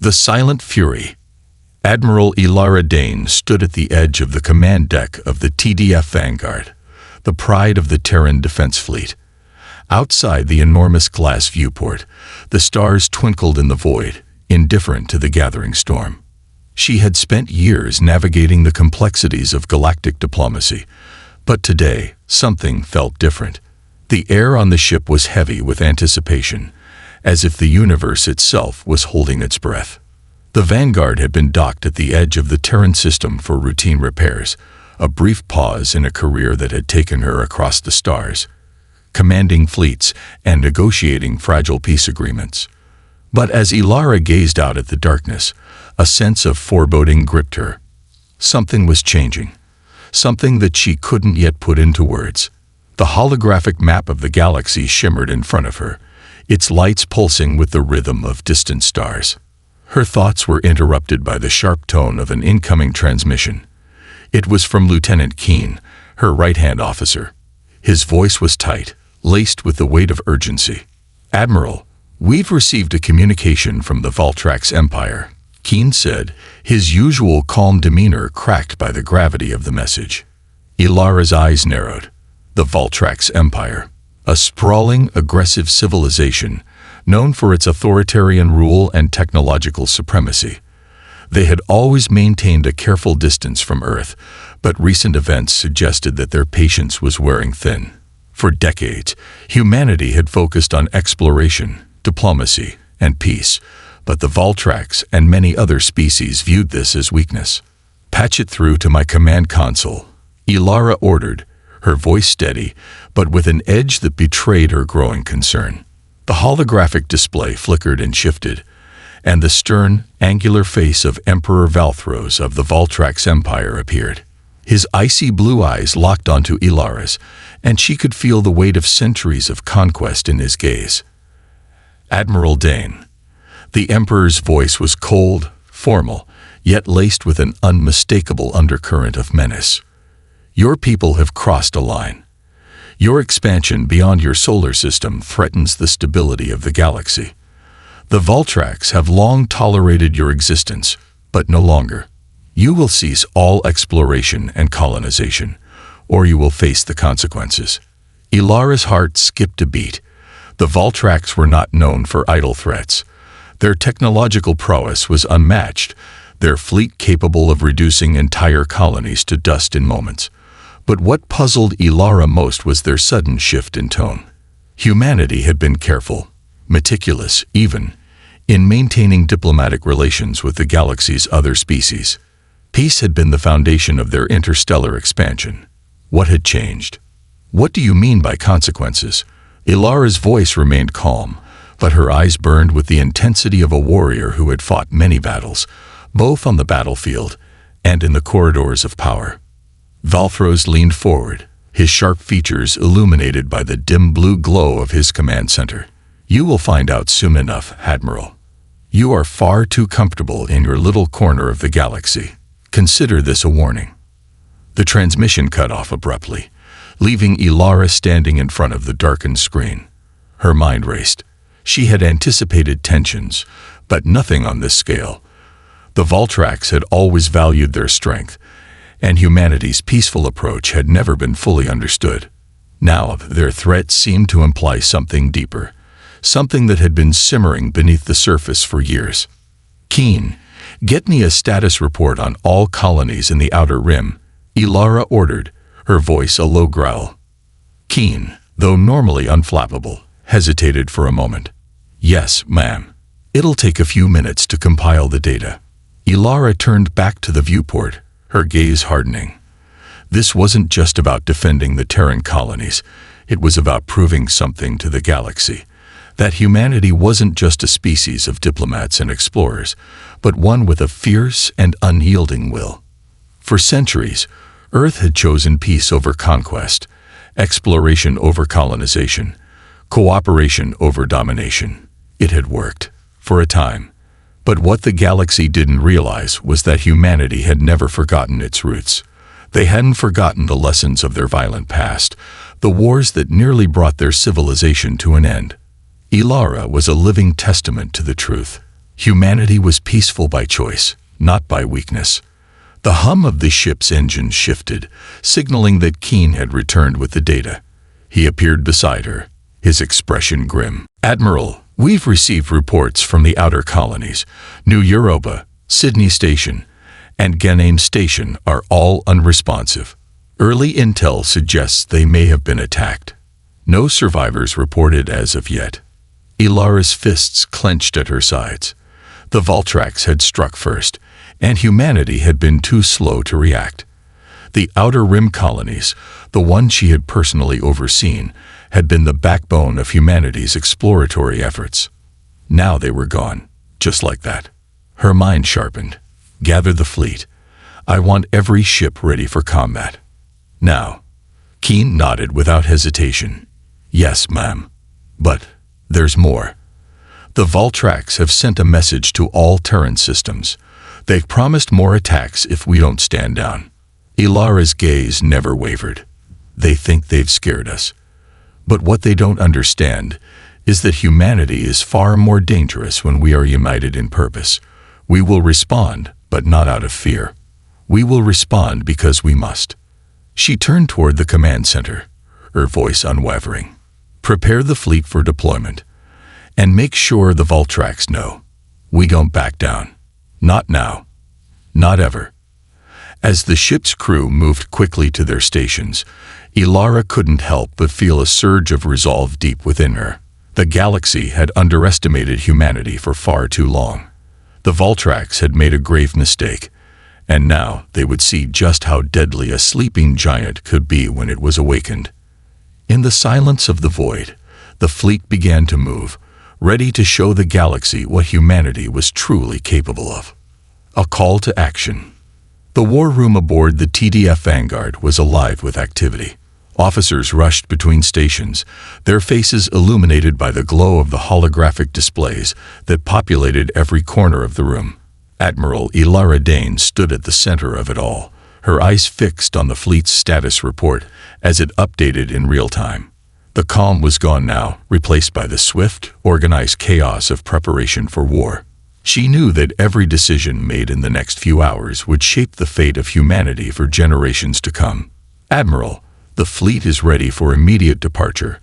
The Silent Fury. Admiral Elara Dane stood at the edge of the command deck of the TDF Vanguard, the pride of the Terran Defense Fleet. Outside the enormous glass viewport, the stars twinkled in the void, indifferent to the gathering storm. She had spent years navigating the complexities of galactic diplomacy, but today something felt different. The air on the ship was heavy with anticipation, as if the universe itself was holding its breath. The Vanguard had been docked at the edge of the Terran system for routine repairs, a brief pause in a career that had taken her across the stars, commanding fleets and negotiating fragile peace agreements. But as Elara gazed out at the darkness, a sense of foreboding gripped her. Something was changing, something that she couldn't yet put into words. The holographic map of the galaxy shimmered in front of her, its lights pulsing with the rhythm of distant stars. Her thoughts were interrupted by the sharp tone of an incoming transmission. It was from Lieutenant Keen, her right-hand officer. His voice was tight, laced with the weight of urgency. "Admiral, we've received a communication from the Valtrax Empire," Keen said, his usual calm demeanor cracked by the gravity of the message. Elara's eyes narrowed. The Valtrax Empire, a sprawling, aggressive civilization known for its authoritarian rule and technological supremacy. They had always maintained a careful distance from Earth, but recent events suggested that their patience was wearing thin. For decades, humanity had focused on exploration, diplomacy, and peace, but the Valtrax and many other species viewed this as weakness. "Patch it through to my command console," Elara ordered, her voice steady, but with an edge that betrayed her growing concern. The holographic display flickered and shifted, and the stern, angular face of Emperor Valthros of the Valtrax Empire appeared. His icy blue eyes locked onto Elara's, and she could feel the weight of centuries of conquest in his gaze. "Admiral Dane." The Emperor's voice was cold, formal, yet laced with an unmistakable undercurrent of menace. "Your people have crossed a line. Your expansion beyond your solar system threatens the stability of the galaxy. The Valtrax have long tolerated your existence, but no longer. You will cease all exploration and colonization, or you will face the consequences." Elara's heart skipped a beat. The Valtrax were not known for idle threats. Their technological prowess was unmatched, their fleet capable of reducing entire colonies to dust in moments. But what puzzled Elara most was their sudden shift in tone. Humanity had been careful, meticulous even, in maintaining diplomatic relations with the galaxy's other species. Peace had been the foundation of their interstellar expansion. What had changed? "What do you mean by consequences?" Elara's voice remained calm, but her eyes burned with the intensity of a warrior who had fought many battles, both on the battlefield and in the corridors of power. Valthros leaned forward, his sharp features illuminated by the dim blue glow of his command center. "You will find out soon enough, Admiral. You are far too comfortable in your little corner of the galaxy. Consider this a warning." The transmission cut off abruptly, leaving Elara standing in front of the darkened screen. Her mind raced. She had anticipated tensions, but nothing on this scale. The Valtrax had always valued their strength, and humanity's peaceful approach had never been fully understood. Now their threat seemed to imply something deeper, something that had been simmering beneath the surface for years. "Keen, get me a status report on all colonies in the Outer Rim," Elara ordered, her voice a low growl. Keen, though normally unflappable, hesitated for a moment. "Yes, ma'am. It'll take a few minutes to compile the data." Elara turned back to the viewport, her gaze hardening. This wasn't just about defending the Terran colonies. It was about proving something to the galaxy. That humanity wasn't just a species of diplomats and explorers, but one with a fierce and unyielding will. For centuries, Earth had chosen peace over conquest, exploration over colonization, cooperation over domination. It had worked, for a time. But what the galaxy didn't realize was that humanity had never forgotten its roots. They hadn't forgotten the lessons of their violent past, the wars that nearly brought their civilization to an end. Elara was a living testament to the truth. Humanity was peaceful by choice, not by weakness. The hum of the ship's engine shifted, signaling that Keen had returned with the data. He appeared beside her, his expression grim. "Admiral, we've received reports from the outer colonies. New Europa, Sydney Station, and Ganame Station are all unresponsive. Early intel suggests they may have been attacked. No survivors reported as of yet." Ilara's fists clenched at her sides. The Voltrax had struck first, and humanity had been too slow to react. The Outer Rim colonies, the ones she had personally overseen, had been the backbone of humanity's exploratory efforts. Now they were gone, just like that. Her mind sharpened. "Gather the fleet. I want every ship ready for combat. Now." Keen nodded without hesitation. "Yes, ma'am. But there's more. The Voltrax have sent a message to all Terran systems. They've promised more attacks if we don't stand down." Ilara's gaze never wavered. "They think they've scared us. But what they don't understand is that humanity is far more dangerous when we are united in purpose. We will respond, but not out of fear. We will respond because we must." She turned toward the command center, her voice unwavering. "Prepare the fleet for deployment. And make sure the Voltrax know. We don't back down. Not now. Not ever." As the ship's crew moved quickly to their stations, Ilara couldn't help but feel a surge of resolve deep within her. The galaxy had underestimated humanity for far too long. The Voltrax had made a grave mistake, and now they would see just how deadly a sleeping giant could be when it was awakened. In the silence of the void, the fleet began to move, ready to show the galaxy what humanity was truly capable of. A call to action. The war room aboard the TDF Vanguard was alive with activity. Officers rushed between stations, their faces illuminated by the glow of the holographic displays that populated every corner of the room. Admiral Ilara Dane stood at the center of it all, her eyes fixed on the fleet's status report as it updated in real time. The calm was gone now, replaced by the swift, organized chaos of preparation for war. She knew that every decision made in the next few hours would shape the fate of humanity for generations to come. "Admiral, the fleet is ready for immediate departure,"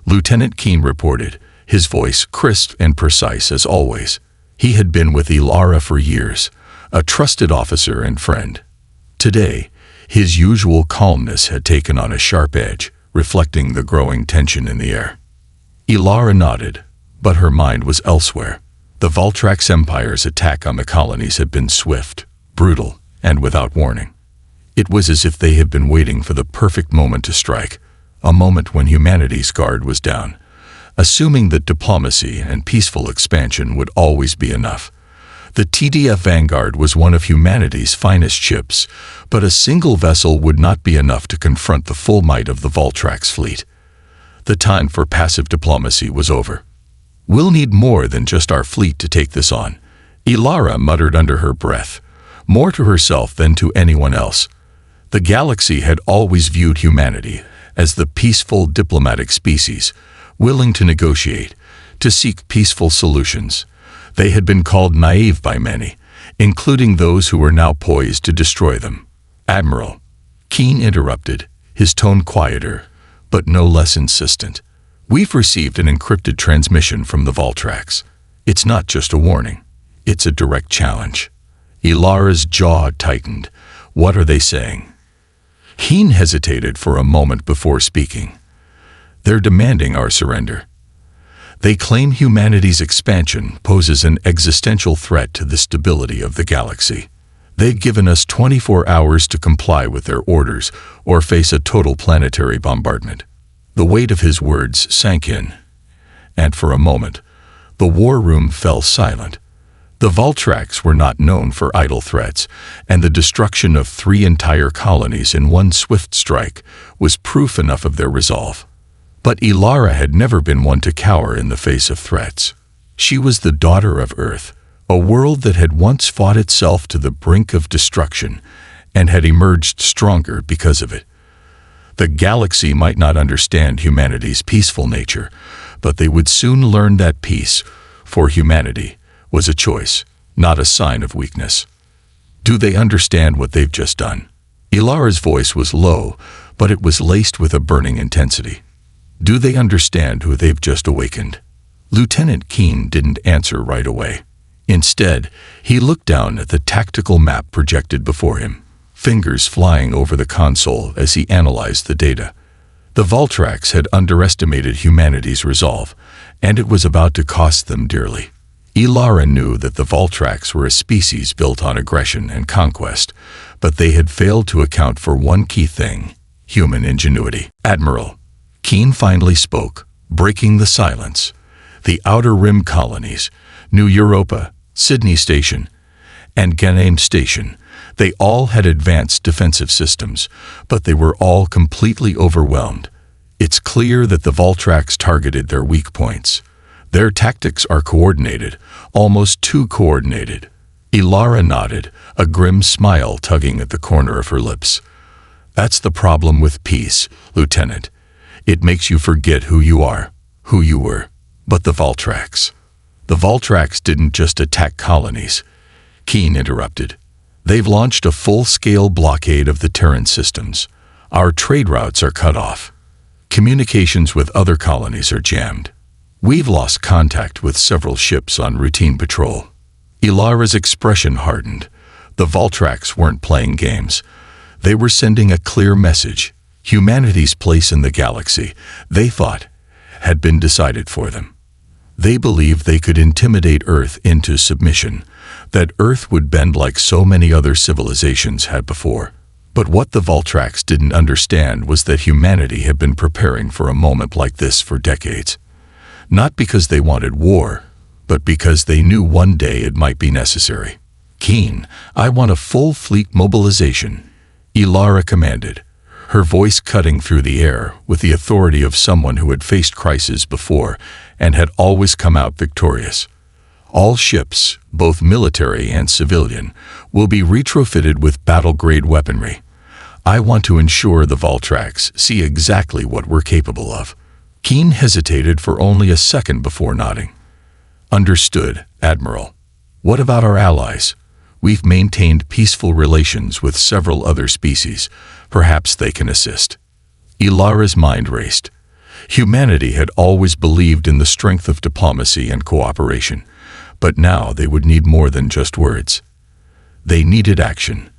Lieutenant Keen reported, his voice crisp and precise as always. He had been with Ilara for years, a trusted officer and friend. Today, his usual calmness had taken on a sharp edge, reflecting the growing tension in the air. Ilara nodded, but her mind was elsewhere. The Voltrax Empire's attack on the colonies had been swift, brutal, and without warning. It was as if they had been waiting for the perfect moment to strike, a moment when humanity's guard was down, assuming that diplomacy and peaceful expansion would always be enough. The TDF Vanguard was one of humanity's finest ships, but a single vessel would not be enough to confront the full might of the Voltrax fleet. The time for passive diplomacy was over. "We'll need more than just our fleet to take this on," Ilara muttered under her breath, more to herself than to anyone else. The galaxy had always viewed humanity as the peaceful diplomatic species, willing to negotiate, to seek peaceful solutions. They had been called naive by many, including those who were now poised to destroy them. "Admiral," Keen interrupted, his tone quieter, but no less insistent. "We've received an encrypted transmission from the Voltrax. It's not just a warning. It's a direct challenge." Ilara's jaw tightened. "What are they saying?" Keen hesitated for a moment before speaking. "They're demanding our surrender. They claim humanity's expansion poses an existential threat to the stability of the galaxy. They've given us 24 hours to comply with their orders or face a total planetary bombardment." The weight of his words sank in, and for a moment, the war room fell silent. The Voltrax were not known for idle threats, and the destruction of 3 entire colonies in one swift strike was proof enough of their resolve. But Ilara had never been one to cower in the face of threats. She was the daughter of Earth, a world that had once fought itself to the brink of destruction and had emerged stronger because of it. The galaxy might not understand humanity's peaceful nature, but they would soon learn that peace, for humanity, was a choice, not a sign of weakness. Do they understand what they've just done? Ilara's voice was low, but it was laced with a burning intensity. Do they understand who they've just awakened? Lieutenant Keene didn't answer right away. Instead, he looked down at the tactical map projected before him, fingers flying over the console as he analyzed the data. The Voltrax had underestimated humanity's resolve, and it was about to cost them dearly. Ilara knew that the Voltrax were a species built on aggression and conquest, but they had failed to account for one key thing: human ingenuity. "Admiral," Keene finally spoke, breaking the silence. The Outer Rim colonies, New Europa, Sydney Station, and Ganem Station, they all had advanced defensive systems, but they were all completely overwhelmed. It's clear that the Voltrax targeted their weak points. Their tactics are coordinated, almost too coordinated. Ilara nodded, a grim smile tugging at the corner of her lips. "That's the problem with peace, Lieutenant. It makes you forget who you are, who you were." But the Voltrax. The Voltrax didn't just attack colonies. Keene interrupted. They've launched a full-scale blockade of the Terran systems. Our trade routes are cut off. Communications with other colonies are jammed. We've lost contact with several ships on routine patrol. Ilara's expression hardened. The Voltrax weren't playing games. They were sending a clear message. Humanity's place in the galaxy, they thought, had been decided for them. They believed they could intimidate Earth into submission, that Earth would bend like so many other civilizations had before. But what the Voltrax didn't understand was that humanity had been preparing for a moment like this for decades. Not because they wanted war, but because they knew one day it might be necessary. "Keene, I want a full fleet mobilization," Ilara commanded, her voice cutting through the air with the authority of someone who had faced crisis before and had always come out victorious. "All ships, both military and civilian, will be retrofitted with battle-grade weaponry. I want to ensure the Voltrax see exactly what we're capable of." Keene hesitated for only a second before nodding. "Understood, Admiral. What about our allies? We've maintained peaceful relations with several other species. Perhaps they can assist." Ilara's mind raced. Humanity had always believed in the strength of diplomacy and cooperation, but now they would need more than just words. They needed action.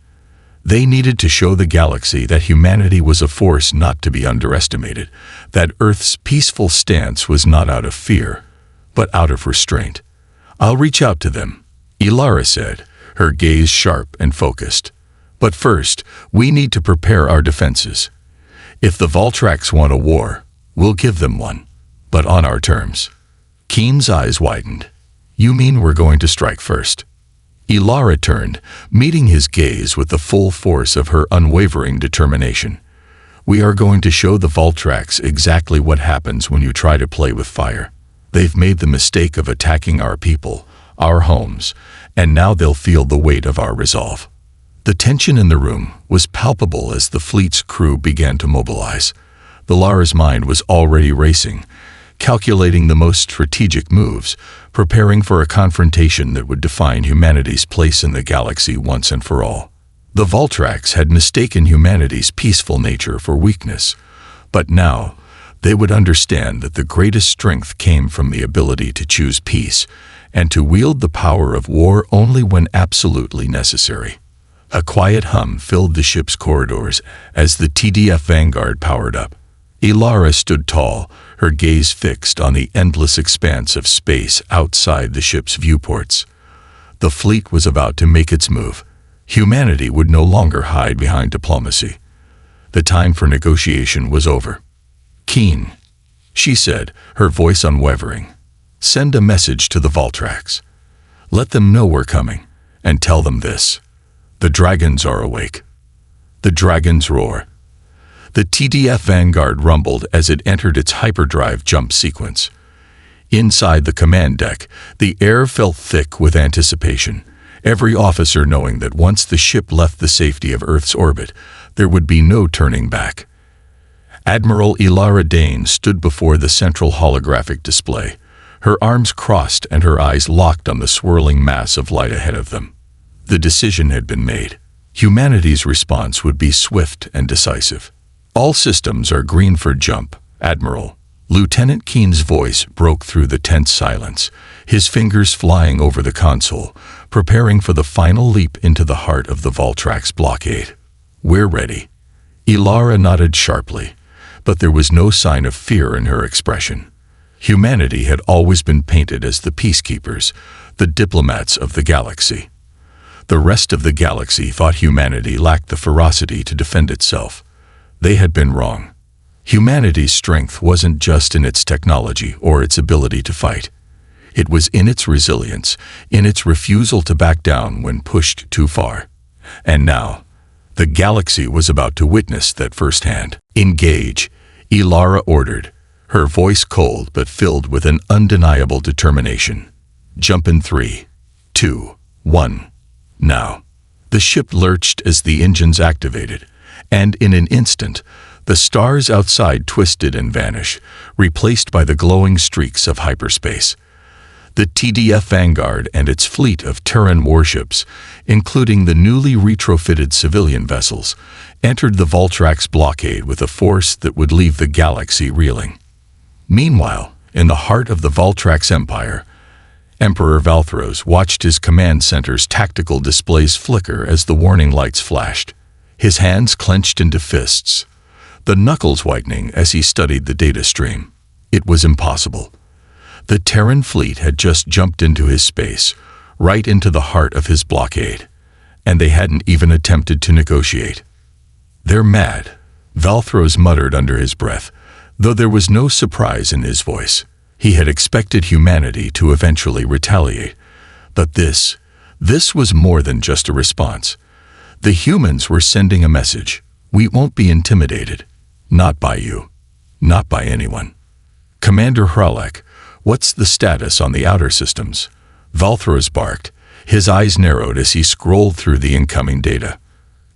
They needed to show the galaxy that humanity was a force not to be underestimated, that Earth's peaceful stance was not out of fear, but out of restraint. "I'll reach out to them," Ilara said, her gaze sharp and focused. "But first, we need to prepare our defenses. If the Voltrax want a war, we'll give them one, but on our terms." Keene's eyes widened. "You mean we're going to strike first?" Ilara turned, meeting his gaze with the full force of her unwavering determination. "We are going to show the Voltrax exactly what happens when you try to play with fire. They've made the mistake of attacking our people, our homes, and now they'll feel the weight of our resolve." The tension in the room was palpable as the fleet's crew began to mobilize. Ilara's mind was already racing, calculating the most strategic moves, preparing for a confrontation that would define humanity's place in the galaxy once and for all. The Voltrax had mistaken humanity's peaceful nature for weakness, but now they would understand that the greatest strength came from the ability to choose peace and to wield the power of war only when absolutely necessary. A quiet hum filled the ship's corridors as the TDF Vanguard powered up. Ilara stood tall, her gaze fixed on the endless expanse of space outside the ship's viewports. The fleet was about to make its move. Humanity would no longer hide behind diplomacy. The time for negotiation was over. "Keene," she said, her voice unwavering, "send a message to the Voltrax. Let them know we're coming, and tell them this. The dragons are awake." The dragons roar. The TDF Vanguard rumbled as it entered its hyperdrive jump sequence. Inside the command deck, the air felt thick with anticipation, every officer knowing that once the ship left the safety of Earth's orbit, there would be no turning back. Admiral Ilara Dane stood before the central holographic display, Her arms crossed and her eyes locked on the swirling mass of light ahead of them. The decision had been made. Humanity's response would be swift and decisive. "All systems are green for jump, Admiral." Lieutenant Keen's voice broke through the tense silence, his fingers flying over the console, preparing for the final leap into the heart of the Voltrax blockade. "We're ready." Ilara nodded sharply, but there was no sign of fear in her expression. Humanity had always been painted as the peacekeepers, the diplomats of the galaxy. The rest of the galaxy thought humanity lacked the ferocity to defend itself. They had been wrong. Humanity's strength wasn't just in its technology or its ability to fight. It was in its resilience, in its refusal to back down when pushed too far. And now, the galaxy was about to witness that firsthand. "Engage," Ilara ordered, her voice cold but filled with an undeniable determination. "Jump in 3, 2, 1. Now." The ship lurched as the engines activated, and in an instant, the stars outside twisted and vanished, replaced by the glowing streaks of hyperspace. The TDF Vanguard and its fleet of Terran warships, including the newly retrofitted civilian vessels, entered the Voltrax blockade with a force that would leave the galaxy reeling. Meanwhile, in the heart of the Voltrax Empire, Emperor Valthros watched his command center's tactical displays flicker as the warning lights flashed. His hands clenched into fists, the knuckles whitening as he studied the data stream. It was impossible. The Terran fleet had just jumped into his space, right into the heart of his blockade, and they hadn't even attempted to negotiate. "They're mad," Valthros muttered under his breath, though there was no surprise in his voice. He had expected humanity to eventually retaliate, but this was more than just a response. The humans were sending a message. "We won't be intimidated. Not by you. Not by anyone." "Commander Hralek, what's the status on the outer systems?" Valthros barked, his eyes narrowed as he scrolled through the incoming data.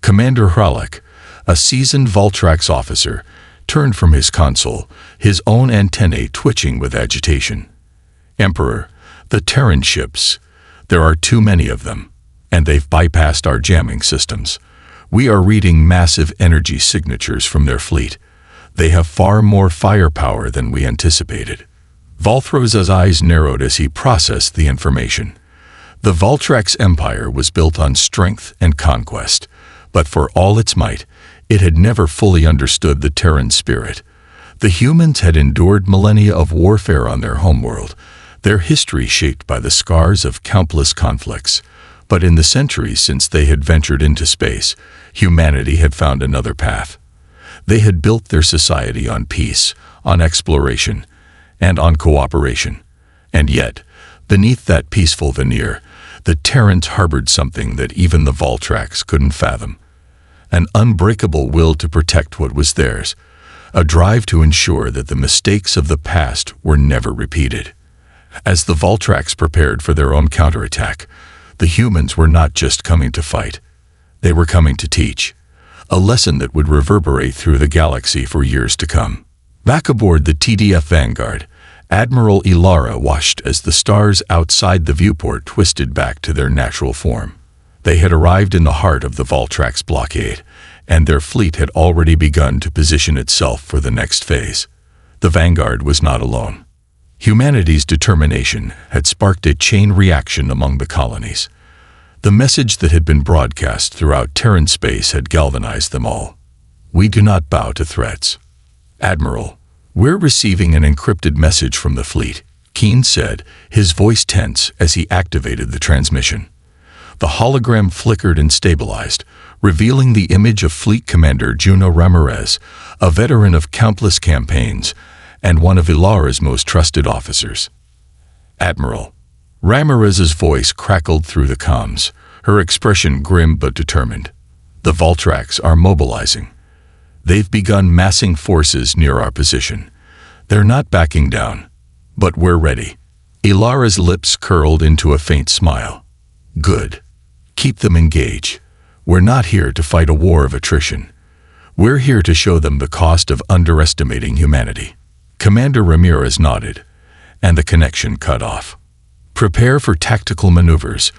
Commander Hralek, a seasoned Voltrax officer, turned from his console, his own antennae twitching with agitation. "Emperor, the Terran ships. There are too many of them, and they've bypassed our jamming systems. We are reading massive energy signatures from their fleet. They have far more firepower than we anticipated." Valthros's eyes narrowed as he processed the information. The Voltrax Empire was built on strength and conquest, but for all its might, it had never fully understood the Terran spirit. The humans had endured millennia of warfare on their homeworld, their history shaped by the scars of countless conflicts. But in the centuries since they had ventured into space, humanity had found another path. They had built their society on peace, on exploration, and on cooperation. And yet, beneath that peaceful veneer, the Terrans harbored something that even the Voltrax couldn't fathom. An unbreakable will to protect what was theirs, a drive to ensure that the mistakes of the past were never repeated. As the Voltrax prepared for their own counterattack, the humans were not just coming to fight. They were coming to teach, a lesson that would reverberate through the galaxy for years to come. Back aboard the TDF Vanguard, Admiral Ilara watched as the stars outside the viewport twisted back to their natural form. They had arrived in the heart of the Voltrax blockade, and their fleet had already begun to position itself for the next phase. The Vanguard was not alone. Humanity's determination had sparked a chain reaction among the colonies. The message that had been broadcast throughout Terran space had galvanized them all. "We do not bow to threats." "Admiral, we're receiving an encrypted message from the fleet," Keen said, his voice tense as he activated the transmission. The hologram flickered and stabilized, revealing the image of Fleet Commander Juno Ramirez, a veteran of countless campaigns, and one of Ilara's most trusted officers. "Admiral." Ramirez's voice crackled through the comms, her expression grim but determined. "The Voltrax are mobilizing. They've begun massing forces near our position. They're not backing down, but we're ready." Ilara's lips curled into a faint smile. "Good. Keep them engaged. We're not here to fight a war of attrition. We're here to show them the cost of underestimating humanity." Commander Ramirez nodded, and the connection cut off. "Prepare for tactical maneuvers,"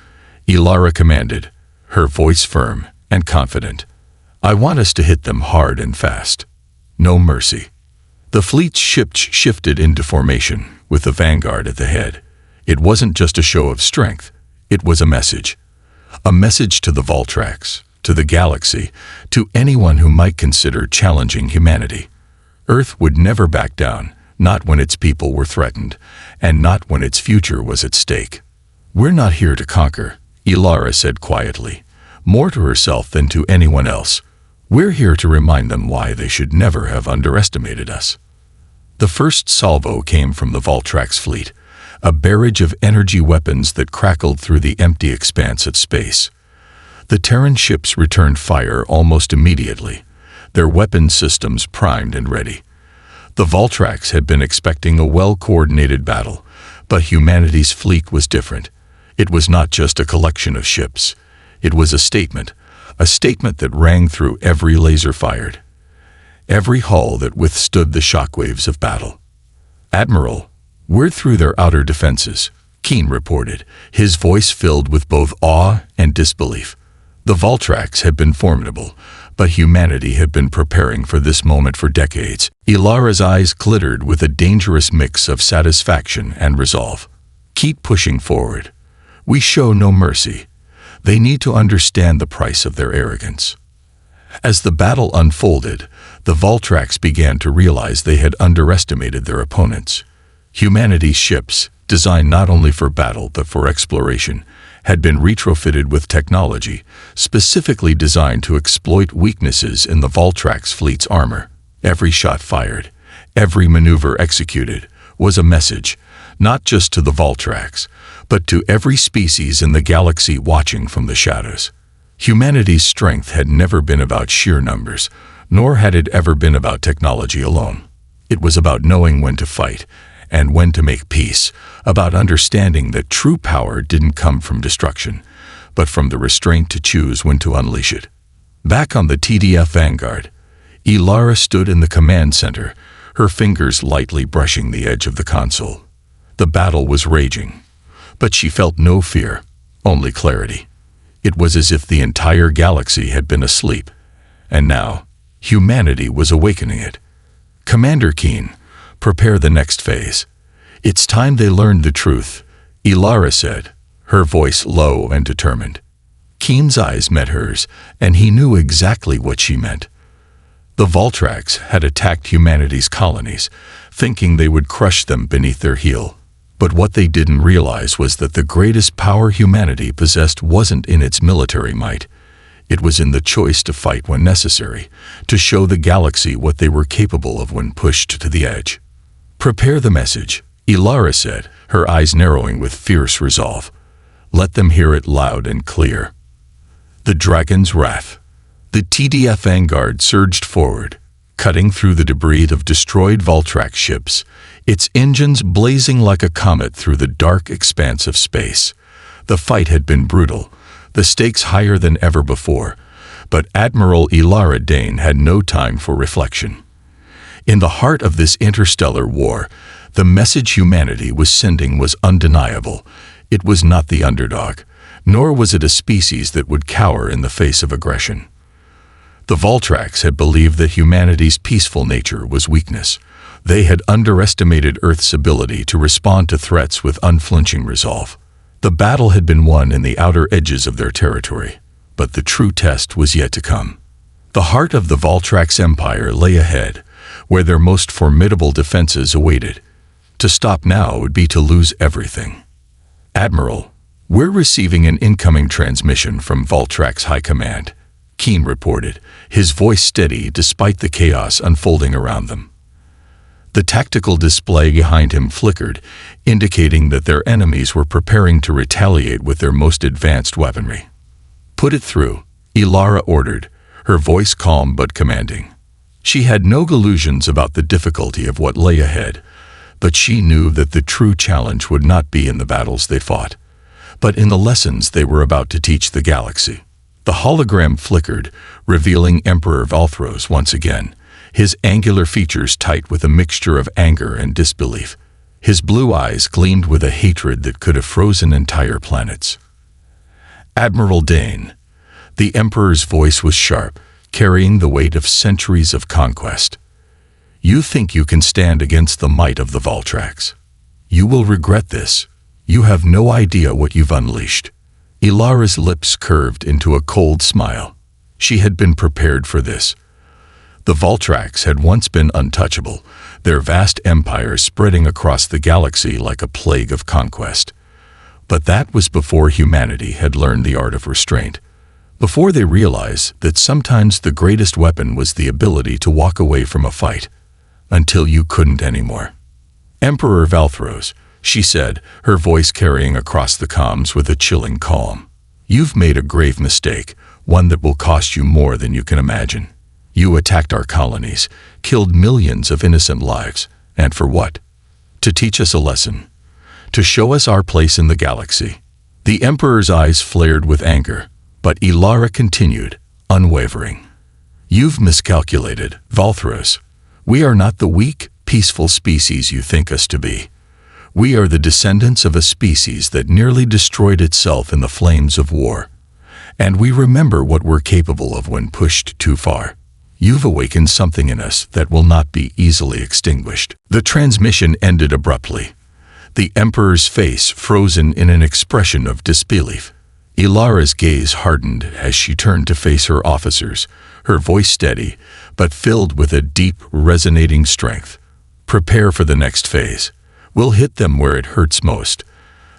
Ilara commanded, her voice firm and confident. "I want us to hit them hard and fast. No mercy." The fleet's ships shifted into formation, with the Vanguard at the head. It wasn't just a show of strength. It was a message. A message to the Voltrax, to the galaxy, to anyone who might consider challenging humanity. Earth would never back down, not when its people were threatened, and not when its future was at stake. "We're not here to conquer," Ilara said quietly, more to herself than to anyone else. "We're here to remind them why they should never have underestimated us." The first salvo came from the Voltrax fleet, a barrage of energy weapons that crackled through the empty expanse of space. The Terran ships returned fire almost immediately, their weapon systems primed and ready. The Voltrax had been expecting a well-coordinated battle, but humanity's fleet was different. It was not just a collection of ships. It was a statement that rang through every laser fired, every hull that withstood the shockwaves of battle. "Admiral, we're through their outer defenses," Keen reported, his voice filled with both awe and disbelief. The Voltrax had been formidable, but humanity had been preparing for this moment for decades. Ilara's eyes glittered with a dangerous mix of satisfaction and resolve. "Keep pushing forward. We show no mercy. They need to understand the price of their arrogance." As the battle unfolded, the Voltrax began to realize they had underestimated their opponents. Humanity's ships, designed not only for battle but for exploration, had been retrofitted with technology specifically designed to exploit weaknesses in the Voltrax fleet's armor. Every shot fired, every maneuver executed, was a message, not just to the Voltrax, but to every species in the galaxy watching from the shadows. Humanity's strength had never been about sheer numbers, nor had it ever been about technology alone. It was about knowing when to fight and when to make peace, about understanding that true power didn't come from destruction, but from the restraint to choose when to unleash it. Back on the TDF Vanguard, Ilara stood in the command center, her fingers lightly brushing the edge of the console. The battle was raging, but she felt no fear, only clarity. It was as if the entire galaxy had been asleep, and now humanity was awakening it. "Commander Keen, prepare the next phase. It's time they learned the truth," Ilara said, her voice low and determined. Keen's eyes met hers, and he knew exactly what she meant. The Voltrax had attacked humanity's colonies, thinking they would crush them beneath their heel. But what they didn't realize was that the greatest power humanity possessed wasn't in its military might. It was in the choice to fight when necessary, to show the galaxy what they were capable of when pushed to the edge. "Prepare the message," Ilara said, her eyes narrowing with fierce resolve. "Let them hear it loud and clear." The Dragon's Wrath. The TDF Vanguard surged forward, cutting through the debris of destroyed Voltrax ships, its engines blazing like a comet through the dark expanse of space. The fight had been brutal, the stakes higher than ever before, but Admiral Ilara Dane had no time for reflection. In the heart of this interstellar war, the message humanity was sending was undeniable. It was not the underdog, nor was it a species that would cower in the face of aggression. The Voltrax had believed that humanity's peaceful nature was weakness. They had underestimated Earth's ability to respond to threats with unflinching resolve. The battle had been won in the outer edges of their territory, but the true test was yet to come. The heart of the Voltrax Empire lay ahead, where their most formidable defenses awaited. To stop now would be to lose everything. "Admiral, we're receiving an incoming transmission from Voltrax High Command," Keen reported, his voice steady despite the chaos unfolding around them. The tactical display behind him flickered, indicating that their enemies were preparing to retaliate with their most advanced weaponry. "Put it through," Ilara ordered, her voice calm but commanding. She had no illusions about the difficulty of what lay ahead, but she knew that the true challenge would not be in the battles they fought, but in the lessons they were about to teach the galaxy. The hologram flickered, revealing Emperor Valthros once again, his angular features tight with a mixture of anger and disbelief. His blue eyes gleamed with a hatred that could have frozen entire planets. "Admiral Dane." The Emperor's voice was sharp, carrying the weight of centuries of conquest. "You think you can stand against the might of the Voltrax? You will regret this. You have no idea what you've unleashed." Ilara's lips curved into a cold smile. She had been prepared for this. The Voltrax had once been untouchable, their vast empire spreading across the galaxy like a plague of conquest. But that was before humanity had learned the art of restraint, before they realized that sometimes the greatest weapon was the ability to walk away from a fight, until you couldn't anymore. "Emperor Valthros," she said, her voice carrying across the comms with a chilling calm. "You've made a grave mistake, one that will cost you more than you can imagine. You attacked our colonies, killed millions of innocent lives, and for what? To teach us a lesson. To show us our place in the galaxy." The Emperor's eyes flared with anger, but Ilara continued, unwavering. "You've miscalculated, Valthros. We are not the weak, peaceful species you think us to be. We are the descendants of a species that nearly destroyed itself in the flames of war. And we remember what we're capable of when pushed too far. You've awakened something in us that will not be easily extinguished." The transmission ended abruptly, the Emperor's face frozen in an expression of disbelief. Ilara's gaze hardened as she turned to face her officers, her voice steady, but filled with a deep, resonating strength. "Prepare for the next phase. We'll hit them where it hurts most,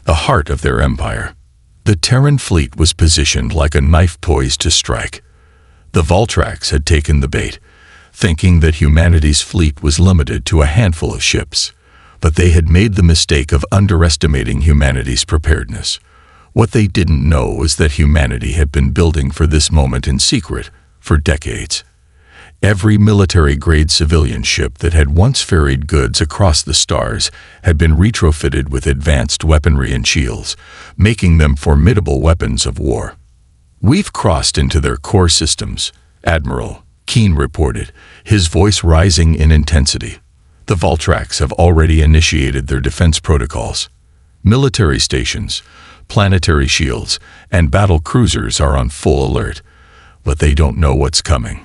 the heart of their empire." The Terran fleet was positioned like a knife poised to strike. The Voltrax had taken the bait, thinking that humanity's fleet was limited to a handful of ships, but they had made the mistake of underestimating humanity's preparedness. What they didn't know was that humanity had been building for this moment in secret for decades. Every military-grade civilian ship that had once ferried goods across the stars had been retrofitted with advanced weaponry and shields, making them formidable weapons of war. "We've crossed into their core systems," Admiral Keen reported, his voice rising in intensity. "The Voltrax have already initiated their defense protocols. Military stations, planetary shields, and battle cruisers are on full alert, but they don't know what's coming."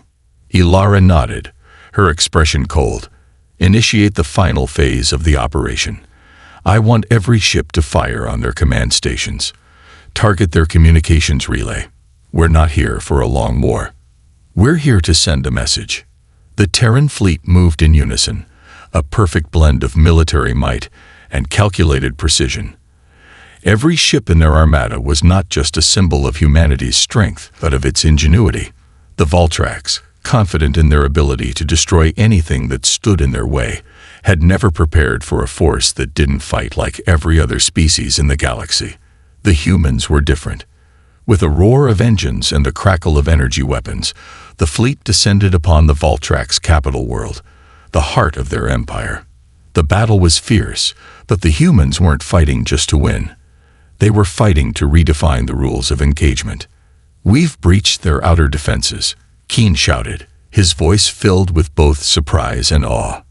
Ilara nodded, her expression cold. "Initiate the final phase of the operation. I want every ship to fire on their command stations. Target their communications relay. We're not here for a long war. We're here to send a message." The Terran fleet moved in unison, a perfect blend of military might and calculated precision. Every ship in their armada was not just a symbol of humanity's strength, but of its ingenuity. The Voltrax, confident in their ability to destroy anything that stood in their way, had never prepared for a force that didn't fight like every other species in the galaxy. The humans were different. With a roar of engines and a crackle of energy weapons, the fleet descended upon the Voltrax capital world, the heart of their empire. The battle was fierce, but the humans weren't fighting just to win. They were fighting to redefine the rules of engagement. "We've breached their outer defenses," Keen shouted, his voice filled with both surprise and awe.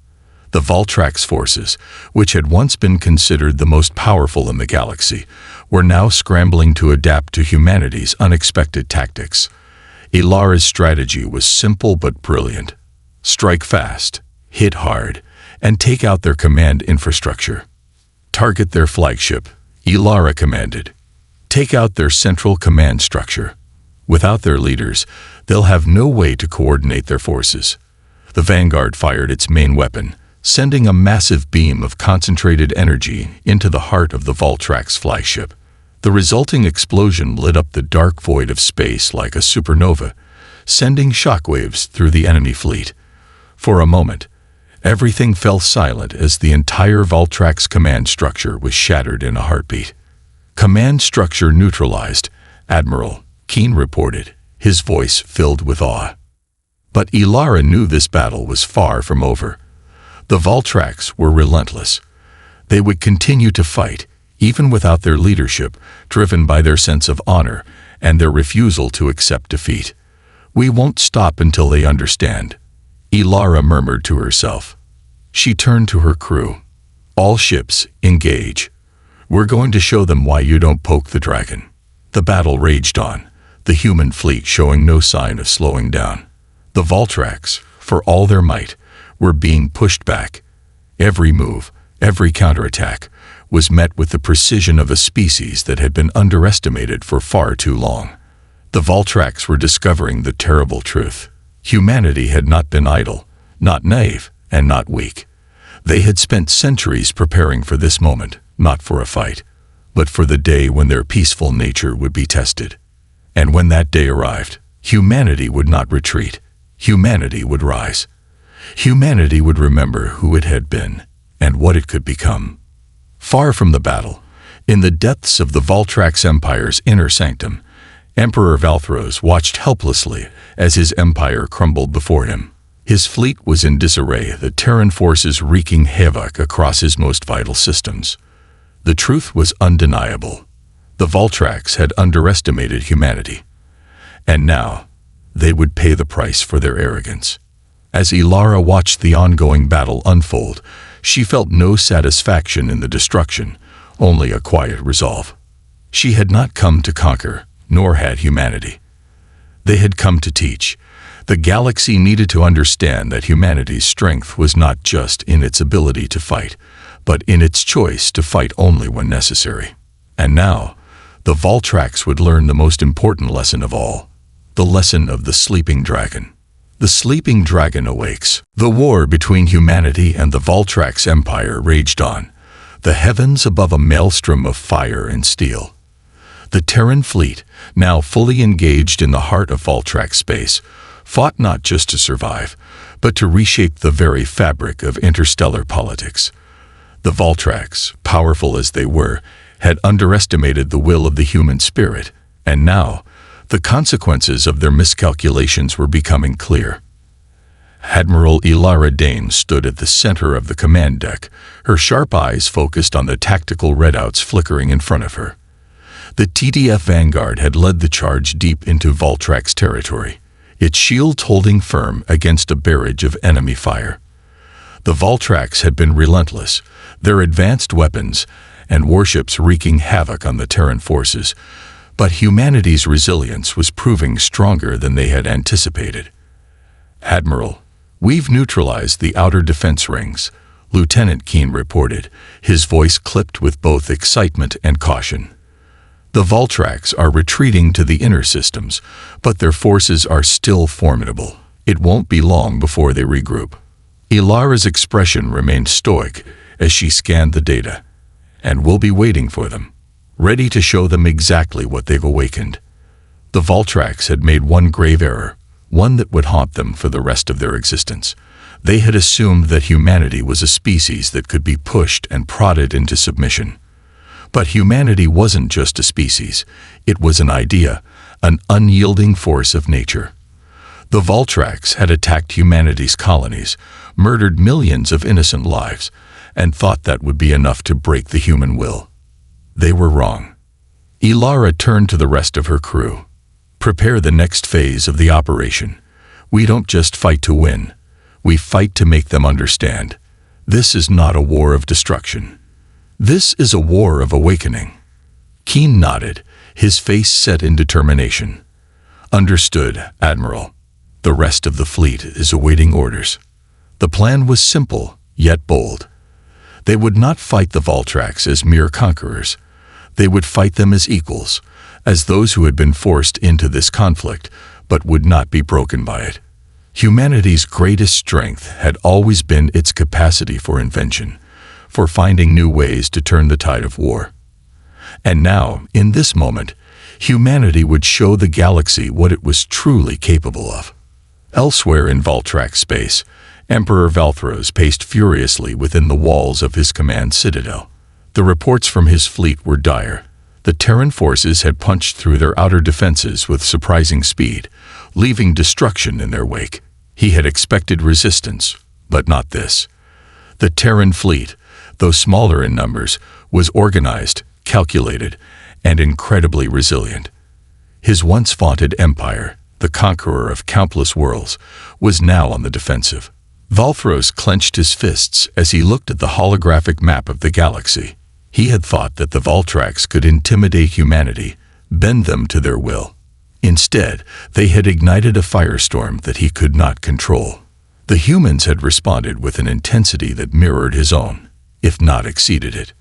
The Voltrax forces, which had once been considered the most powerful in the galaxy, were now scrambling to adapt to humanity's unexpected tactics. Ilara's strategy was simple but brilliant. Strike fast, hit hard, and take out their command infrastructure. "Target their flagship," Ilara commanded. "Take out their central command structure. Without their leaders, they'll have no way to coordinate their forces." The Vanguard fired its main weapon, sending a massive beam of concentrated energy into the heart of the Voltrax flagship. The resulting explosion lit up the dark void of space like a supernova, sending shockwaves through the enemy fleet. For a moment, everything fell silent as the entire Voltrax command structure was shattered in a heartbeat. "Command structure neutralized," Admiral Keen reported, his voice filled with awe. But Ilara knew this battle was far from over. The Voltrax were relentless. They would continue to fight, even without their leadership, driven by their sense of honor and their refusal to accept defeat. "We won't stop until they understand," Ilara murmured to herself. She turned to her crew. All ships, engage. We're going to show them why you don't poke the dragon." The battle raged on, the human fleet showing no sign of slowing down. The Voltrax, for all their might, were being pushed back. Every move, every counterattack, was met with the precision of a species that had been underestimated for far too long. The Voltrax were discovering the terrible truth. Humanity had not been idle, not naive, and not weak. They had spent centuries preparing for this moment, not for a fight, but for the day when their peaceful nature would be tested. And when that day arrived, humanity would not retreat. Humanity would rise. Humanity would remember who it had been and what it could become. Far from the battle, in the depths of the Voltrax Empire's inner sanctum, Emperor Valthros watched helplessly as his empire crumbled before him. His fleet was in disarray, the Terran forces wreaking havoc across his most vital systems. The truth was undeniable. The Voltrax had underestimated humanity. And now, they would pay the price for their arrogance. As Ilara watched the ongoing battle unfold, she felt no satisfaction in the destruction, only a quiet resolve. She had not come to conquer, nor had humanity. They had come to teach. The galaxy needed to understand that humanity's strength was not just in its ability to fight, but in its choice to fight only when necessary. And now, the Voltrax would learn the most important lesson of all, the lesson of the sleeping dragon. The sleeping dragon awakes. The war between humanity and the Voltrax Empire raged on, the heavens above a maelstrom of fire and steel. The Terran fleet, now fully engaged in the heart of Voltrax space, fought not just to survive, but to reshape the very fabric of interstellar politics. The Voltrax, powerful as they were, had underestimated the will of the human spirit, and now, the consequences of their miscalculations were becoming clear. Admiral Ilara Dane stood at the center of the command deck, her sharp eyes focused on the tactical readouts flickering in front of her. The TDF Vanguard had led the charge deep into Voltrax territory, its shields holding firm against a barrage of enemy fire. The Voltrax had been relentless, their advanced weapons and warships wreaking havoc on the Terran forces, but humanity's resilience was proving stronger than they had anticipated. "Admiral, we've neutralized the outer defense rings," Lieutenant Keene reported, his voice clipped with both excitement and caution. "The Voltrax are retreating to the inner systems, but their forces are still formidable. It won't be long before they regroup." Ilara's expression remained stoic as she scanned the data. "And we'll be waiting for them, ready to show them exactly what they've awakened." The Voltrax had made one grave error, one that would haunt them for the rest of their existence. They had assumed that humanity was a species that could be pushed and prodded into submission. But humanity wasn't just a species, it was an idea, an unyielding force of nature. The Voltrax had attacked humanity's colonies, murdered millions of innocent lives, and thought that would be enough to break the human will. They were wrong. Ilara turned to the rest of her crew. "Prepare the next phase of the operation. We don't just fight to win. We fight to make them understand. This is not a war of destruction. This is a war of awakening." Keene nodded, his face set in determination. "Understood, Admiral. The rest of the fleet is awaiting orders." The plan was simple, yet bold. They would not fight the Voltrax as mere conquerors. They would fight them as equals, as those who had been forced into this conflict, but would not be broken by it. Humanity's greatest strength had always been its capacity for invention, for finding new ways to turn the tide of war. And now, in this moment, humanity would show the galaxy what it was truly capable of. Elsewhere in Voltrax space, Emperor Valthros paced furiously within the walls of his command citadel. The reports from his fleet were dire. The Terran forces had punched through their outer defenses with surprising speed, leaving destruction in their wake. He had expected resistance, but not this. The Terran fleet, though smaller in numbers, was organized, calculated, and incredibly resilient. His once vaunted empire, the conqueror of countless worlds, was now on the defensive. Valthros clenched his fists as he looked at the holographic map of the galaxy. He had thought that the Valtrax could intimidate humanity, bend them to their will. Instead, they had ignited a firestorm that he could not control. The humans had responded with an intensity that mirrored his own, if not exceeded it.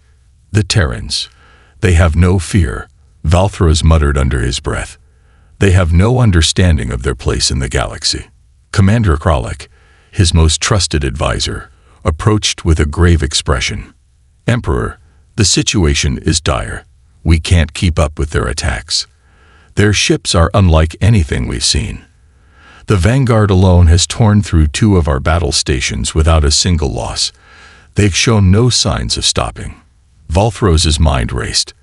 The Terrans. They have no fear, Valthros muttered under his breath. They have no understanding of their place in the galaxy. Commander Kralik, his most trusted advisor, approached with a grave expression. Emperor, the situation is dire. We can't keep up with their attacks. Their ships are unlike anything we've seen. The Vanguard alone has torn through 2 of our battle stations without a single loss. They've shown no signs of stopping. Valthros's mind raced.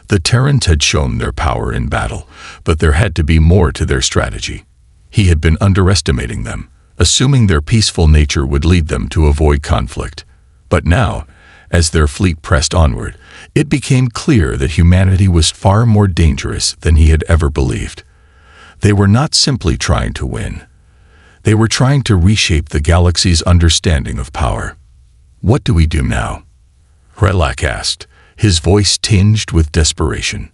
The Terrans had shown their power in battle, but there had to be more to their strategy. He had been underestimating them, assuming their peaceful nature would lead them to avoid conflict. But now, as their fleet pressed onward, it became clear that humanity was far more dangerous than he had ever believed. They were not simply trying to win. They were trying to reshape the galaxy's understanding of power. What do we do now? Kralik asked, his voice tinged with desperation.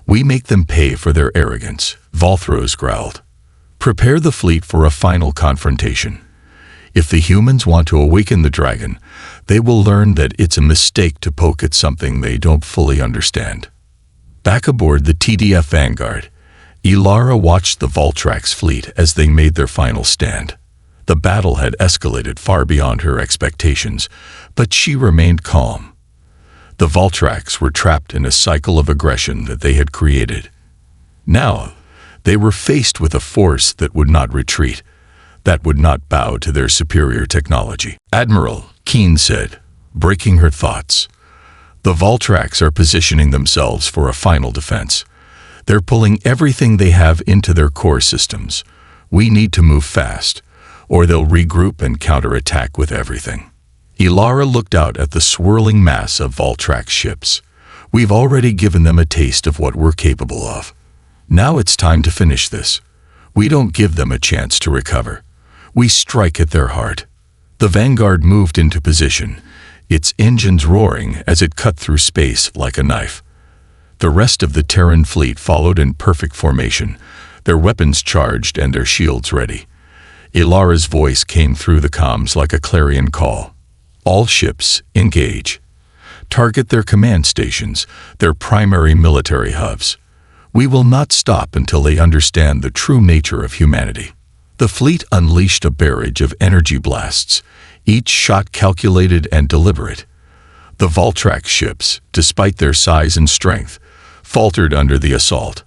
We make them pay for their arrogance, Valthros growled. Prepare the fleet for a final confrontation. If the humans want to awaken the dragon, they will learn that it's a mistake to poke at something they don't fully understand. Back aboard the TDF Vanguard, Ilara watched the Valtrax fleet as they made their final stand. The battle had escalated far beyond her expectations, but she remained calm. The Valtrax were trapped in a cycle of aggression that they had created. Now, they were faced with a force that would not retreat, that would not bow to their superior technology. Admiral, Keen said, breaking her thoughts. The Valtrax are positioning themselves for a final defense. They're pulling everything they have into their core systems. We need to move fast, or they'll regroup and counterattack with everything. Ilara looked out at the swirling mass of Valtrax ships. We've already given them a taste of what we're capable of. Now it's time to finish this. We don't give them a chance to recover. We strike at their heart. The Vanguard moved into position, its engines roaring as it cut through space like a knife. The rest of the Terran fleet followed in perfect formation, their weapons charged and their shields ready. Ilara's voice came through the comms like a clarion call. All ships, engage. Target their command stations, their primary military hubs. We will not stop until they understand the true nature of humanity. The fleet unleashed a barrage of energy blasts, each shot calculated and deliberate. The Valtrax ships, despite their size and strength, faltered under the assault.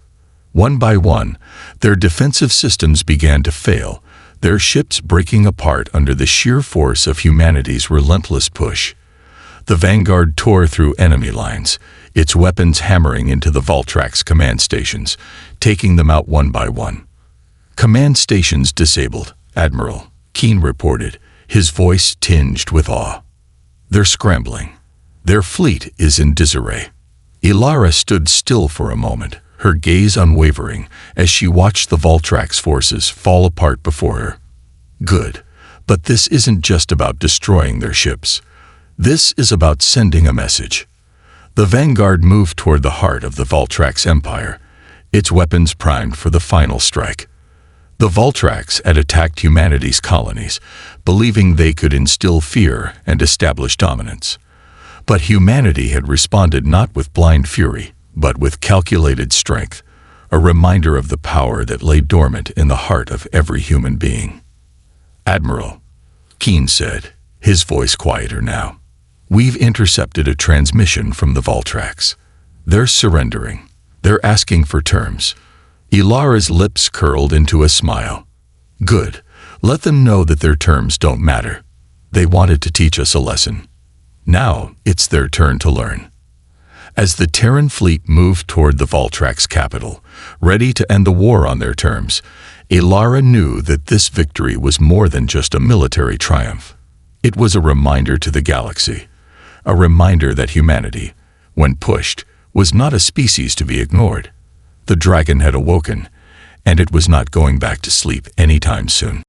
One by one, their defensive systems began to fail, their ships breaking apart under the sheer force of humanity's relentless push. The Vanguard tore through enemy lines, its weapons hammering into the Valtrax command stations, taking them out one by one. Command stations disabled, Admiral, Keen reported, his voice tinged with awe. They're scrambling. Their fleet is in disarray. Ilara stood still for a moment, her gaze unwavering, as she watched the Valtrax forces fall apart before her. Good, but this isn't just about destroying their ships. This is about sending a message. The Vanguard moved toward the heart of the Valtrax Empire, its weapons primed for the final strike. The Valtrax had attacked humanity's colonies, believing they could instill fear and establish dominance. But humanity had responded not with blind fury, but with calculated strength, a reminder of the power that lay dormant in the heart of every human being. Admiral, Keen said, his voice quieter now. We've intercepted a transmission from the Valtrax. They're surrendering. They're asking for terms. Ilara's lips curled into a smile. Good. Let them know that their terms don't matter. They wanted to teach us a lesson. Now it's their turn to learn. As the Terran fleet moved toward the Valtrax capital, ready to end the war on their terms, Ilara knew that this victory was more than just a military triumph. It was a reminder to the galaxy, a reminder that humanity, when pushed, was not a species to be ignored. The dragon had awoken, and it was not going back to sleep anytime soon.